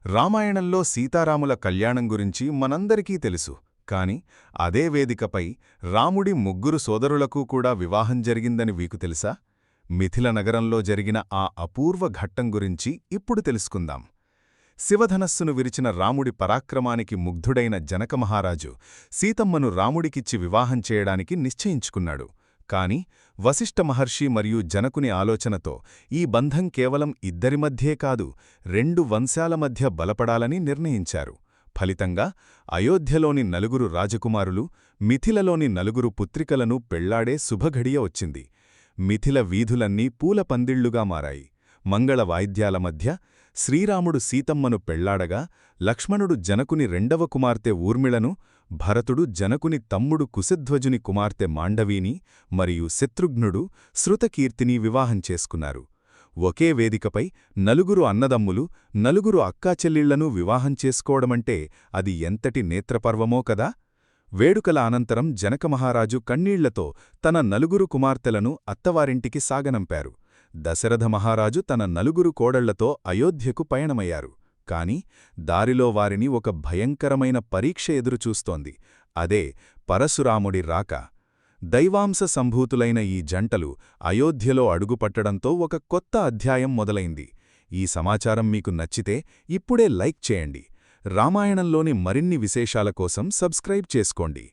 రామాయణంలో సీతారాముల కళ్యాణం గురించి మనందరికీ తెలుసు, కాని అదే వేదికపై రాముడి ముగ్గురు సోదరులకు కూడా వివాహం జరిగిందని మీకు తెలుసా? మిథిల నగరంలో జరిగిన ఆ అపూర్వ ఘట్టం గురించి ఇప్పుడు తెలుసుకుందాం. శివధనస్సును విరిచిన రాముడి పరాక్రమానికి ముగ్ధుడైన జనకమహారాజు సీతమ్మను రాముడికిచ్చి వివాహం చేయడానికి నిశ్చయించుకున్నాడు. కాని వశిష్ఠ మహర్షి మరియు జనకుని ఆలోచనతో ఈ బంధం కేవలం ఇద్దరి మధ్యే కాదు, 2 వంశాల మధ్య బలపడాలని నిర్ణయించారు. ఫలితంగా అయోధ్యలోని 4 రాజకుమారులు, మిథిలలోని 4 పుత్రికలను పెళ్లాడే శుభఘడియ వచ్చింది. మిథిల వీధులన్నీ పూల పందిళ్లుగా మారాయి. మంగళ వాయిద్యాల మధ్య శ్రీరాముడు సీతమ్మను పెళ్లాడగా, లక్ష్మణుడు జనకుని 2వ కుమార్తె ఊర్మిళను, భరతుడు జనకుని తమ్ముడు కుశధ్వజుని కుమార్తె మాండవీని మరియు శత్రుఘ్నుడు శృతకీర్తిని వివాహం చేసుకున్నారు. ఒకే వేదికపై 4 అన్నదమ్ములు, 4 అక్కాచెల్లిళ్లను వివాహం చేసుకోవడమంటే అది ఎంతటి నేత్రపర్వమో కదా! వేడుకల అనంతరం జనకమహారాజు కన్నీళ్లతో తన 4 కుమార్తెలను అత్తవారింటికి సాగనంపారు. దశరథ మహారాజు తన 4 కోడళ్లతో అయోధ్యకు పయనమయ్యారు. కాని దారిలో వారిని ఒక భయంకరమైన పరీక్ష ఎదురుచూస్తోంది. అదే పరశురాముడి రాక. దైవాంశ సంభూతులైన ఈ జంటలు అయోధ్యలో అడుగుపట్టడంతో ఒక కొత్త అధ్యాయం మొదలైంది. ఈ సమాచారం మీకు నచ్చితే ఇప్పుడే లైక్ చేయండి. రామాయణంలోని మరిన్ని విశేషాల కోసం సబ్స్క్రైబ్ చేసుకోండి.